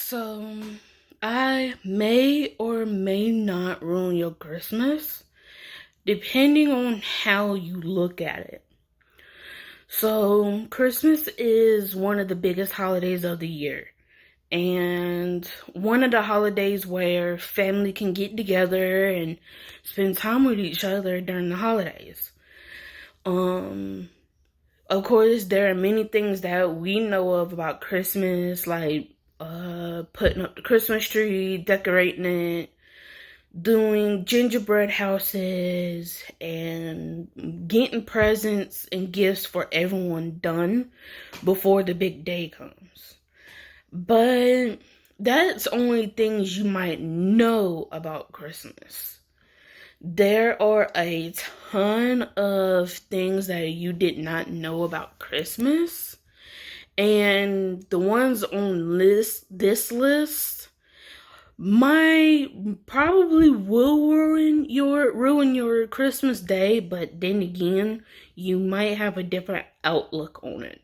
So, I may or may not ruin your Christmas, depending on how you look at it. So, Christmas is one of the biggest holidays of the year, and one of the holidays where family can get together and spend time with each other during the holidays. Um, of course, there are many things that we know of about Christmas, like putting up the Christmas tree, decorating it, doing gingerbread houses, and getting presents and gifts for everyone done before the big day comes. But that's only things you might know about Christmas. There are a ton of things that you did not know about Christmas. And the ones on this list might probably will ruin your Christmas day, but then again, you might have a different outlook on it.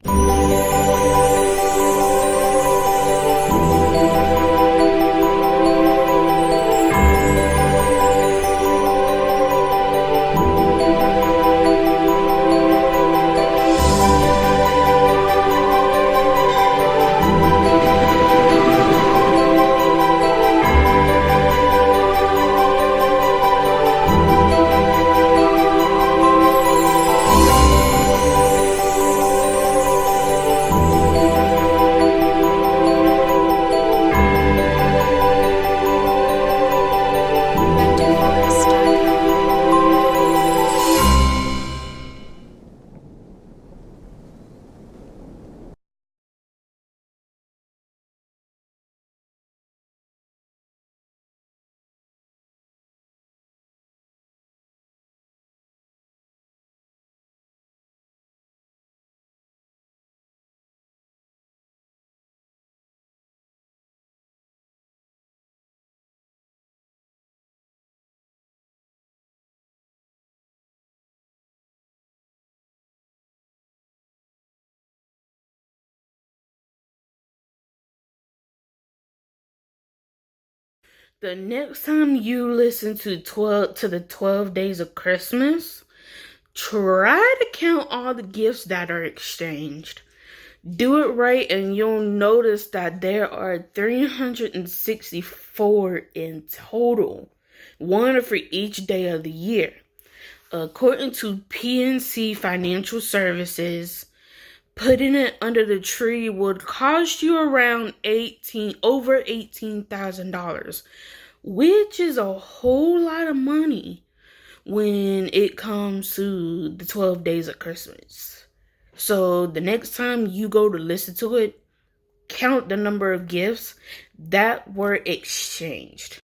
The next time you listen to the 12 days of Christmas, try to count all the gifts that are exchanged. Do it right and you'll notice that there are 364 in total, one for each day of the year. According to PNC Financial Services, putting it under the tree would cost you around over $18,000, which is a whole lot of money when it comes to the 12 days of Christmas. So the next time you go to listen to it, count the number of gifts that were exchanged.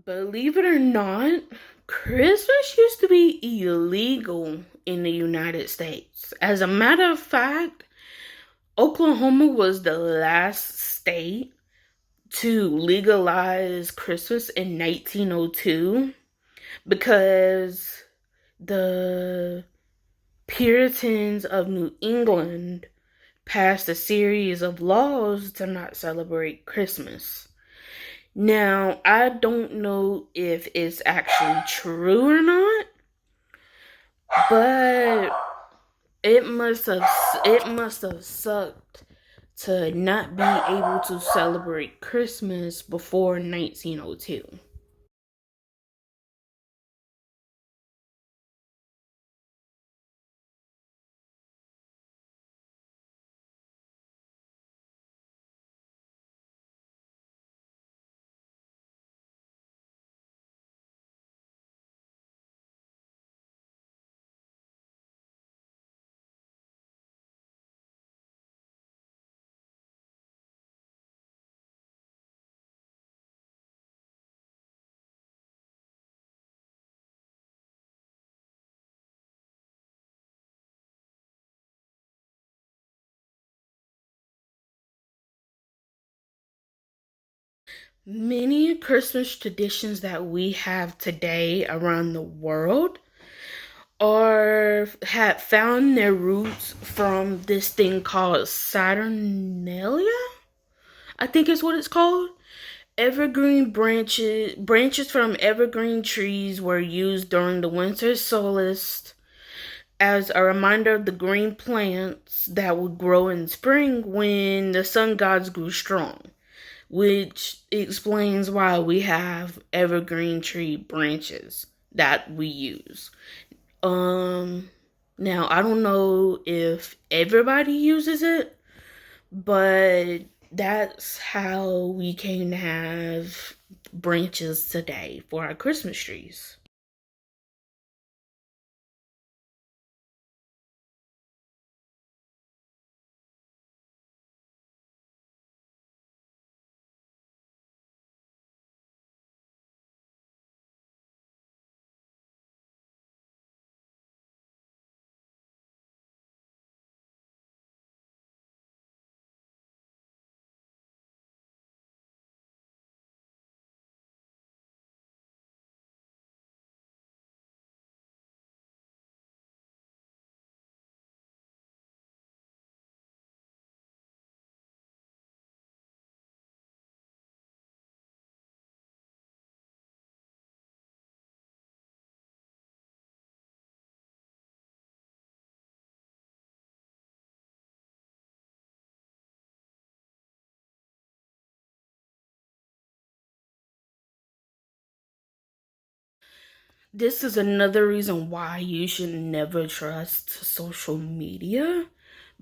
Believe it or not, Christmas used to be illegal in the United States. As a matter of fact, Oklahoma was the last state to legalize Christmas in 1902 because the Puritans of New England passed a series of laws to not celebrate Christmas. Now, I don't know if it's actually true or not, but it must have sucked to not be able to celebrate Christmas before 1902. Many Christmas traditions that we have today around the world are had found their roots from this thing called Saturnalia. I think is what it's called. Evergreen branches from evergreen trees were used during the winter solstice as a reminder of the green plants that would grow in spring when the sun gods grew strong, which explains why we have evergreen tree branches that we use. Um Now I don't know if everybody uses it, but that's how we can have branches today for our Christmas trees. This is another reason why you should never trust social media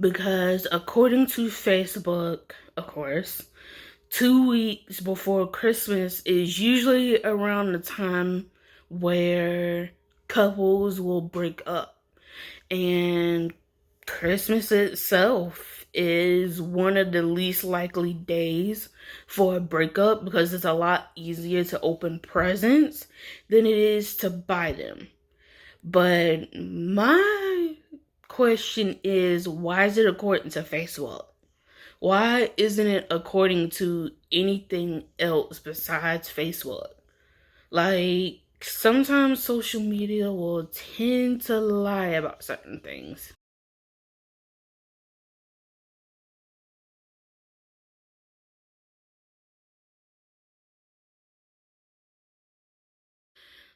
because, according to Facebook, of course, 2 weeks before Christmas is usually around the time where couples will break up. And Christmas itself is one of the least likely days for a breakup because it's a lot easier to open presents than it is to buy them. But my question is, why is it according to Facebook? Why isn't it according to anything else besides Facebook? Like, sometimes social media will tend to lie about certain things.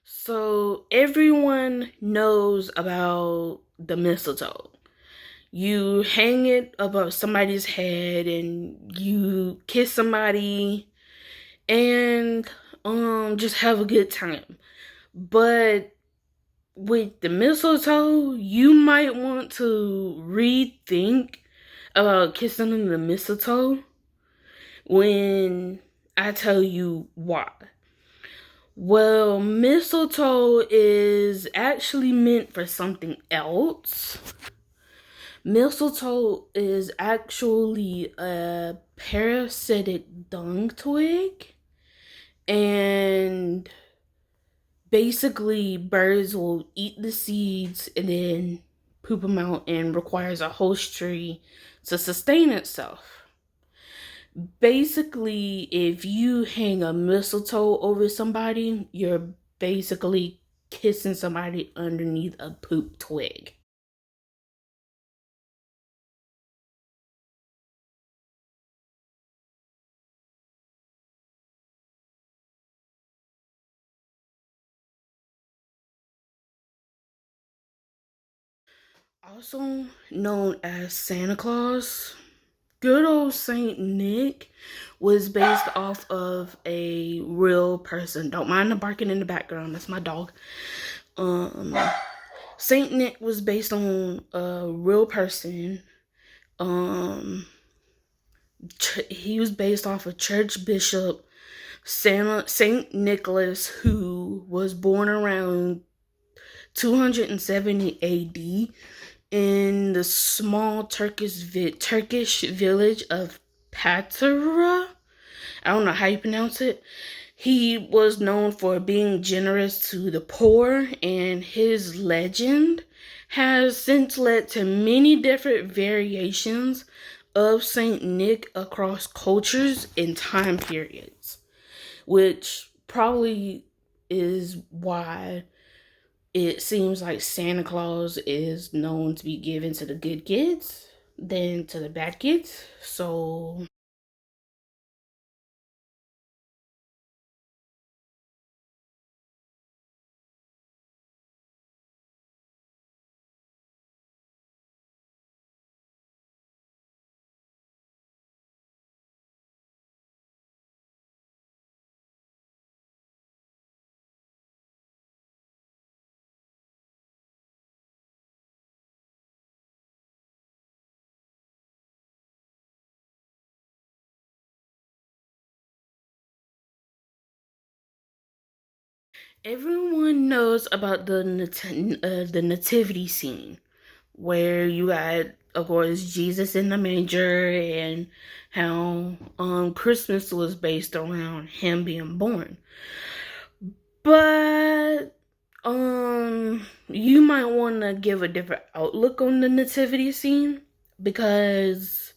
So, everyone knows about the mistletoe. You hang it above somebody's head and you kiss somebody and just have a good time. But with the mistletoe, you might want to rethink about kissing in the mistletoe when I tell you why. Well, mistletoe is actually meant for something else. Mistletoe is actually a parasitic dung twig, and basically birds will eat the seeds and then poop them out and requires a host tree to sustain itself. Basically, if you hang a mistletoe over somebody, you're basically kissing somebody underneath a poop twig. Also known as Santa Claus, good old Saint Nick was based off of a real person. Don't mind the barking in the background, that's my dog. Um, Saint Nick was based on a real person. Um, he was based off of Church Bishop Saint Nicholas, who was born around 270 AD in the small Turkish village of Patara. I don't know how you pronounce it. He was known for being generous to the poor, and his legend has since led to many different variations of Saint Nick across cultures and time periods. which probably is why it seems like Santa Claus is known to be given to the good kids than to the bad kids. So everyone knows about the nativity scene, where you got, of course, Jesus in the manger, and how Christmas was based around him being born. But you might want to give a different outlook on the nativity scene, because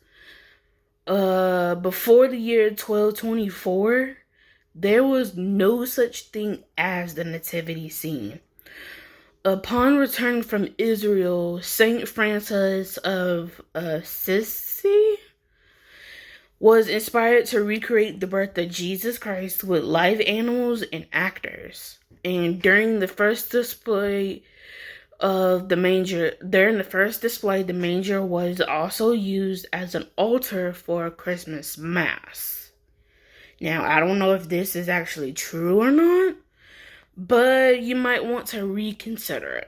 before the year 1224, there was no such thing as the nativity scene. Upon return from Israel, Saint Francis of Assisi was inspired to recreate the birth of Jesus Christ with live animals and actors. And during the first display, the manger was also used as an altar for a Christmas mass. Now, I don't know if this is actually true or not, but you might want to reconsider it.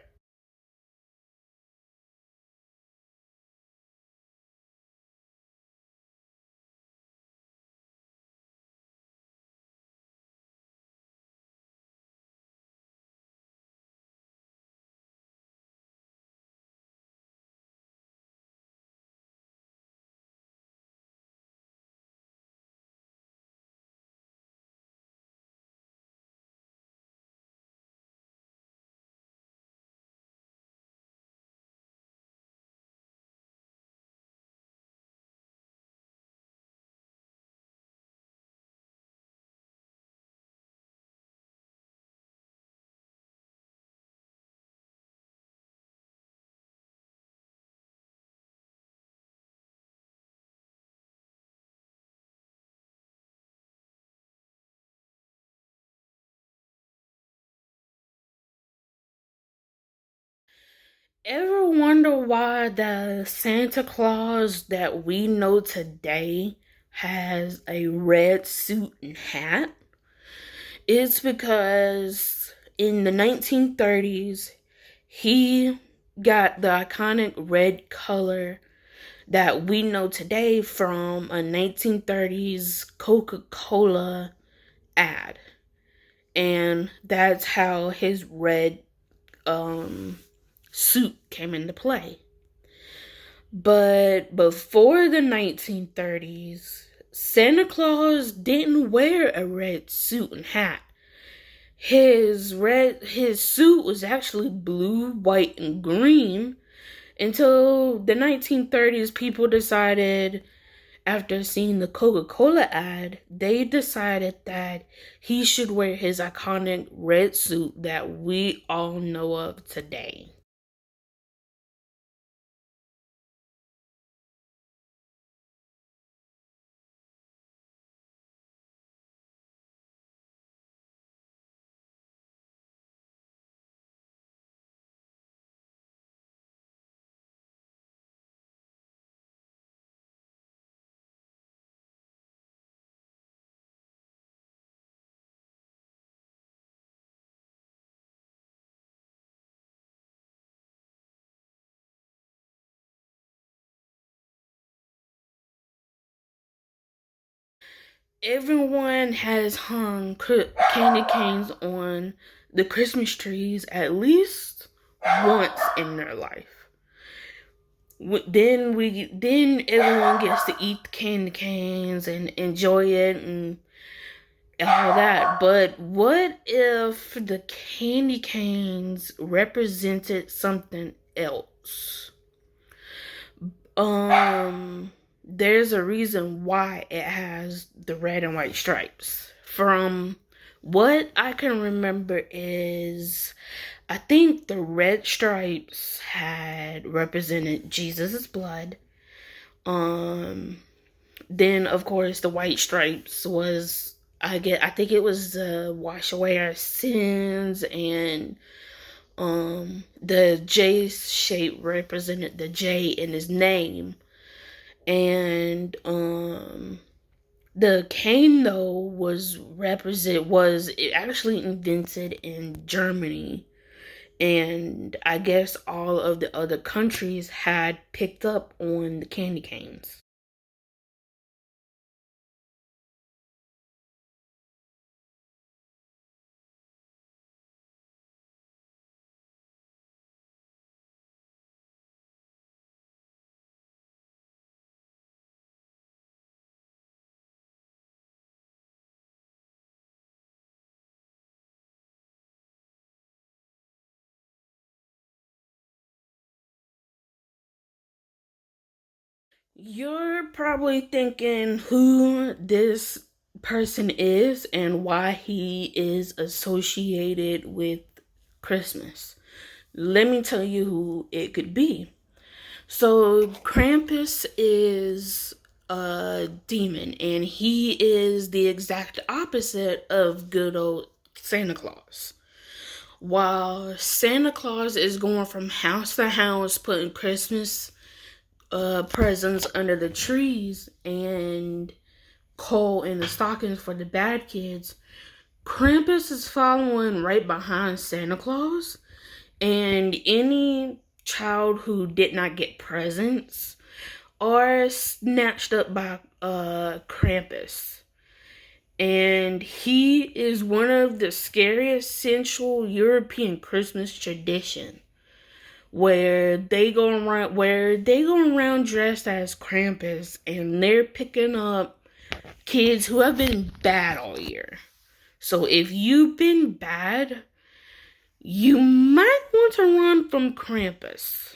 Ever wonder why the Santa Claus that we know today has a red suit and hat? It's because in the 1930s, he got the iconic red color that we know today from a 1930s Coca-Cola ad. And that's how his red suit came into play. But before the 1930s, Santa Claus didn't wear a red suit and hat. His suit was actually blue, white, and green until the 1930s. People decided, after seeing the Coca-Cola ad, they decided that he should wear his iconic red suit that we all know of today. Everyone has hung candy canes on the Christmas trees at least once in their life. Then everyone gets to eat the candy canes and enjoy it and all that. But what if the candy canes represented something else? There's a reason why it has the red and white stripes. From what I can remember is, I think the red stripes had represented Jesus' blood. Then of course the white stripes was, I think it was to wash away our sins, and the J shape represented the J in his name. And the cane though was actually invented in Germany, and I guess all of the other countries had picked up on the candy canes. You're probably thinking who this person is and why he is associated with Christmas. Let me tell you who it could be. So, Krampus is a demon, and he is the exact opposite of good old Santa Claus. While Santa Claus is going from house to house putting Christmas presents under the trees and coal in the stockings for the bad kids, Krampus is following right behind Santa Claus, and any child who did not get presents are snatched up by Krampus. And he is one of the scariest Central European Christmas tradition, where they go around dressed as Krampus, and they're picking up kids who have been bad all year. So if you've been bad, you might want to run from Krampus.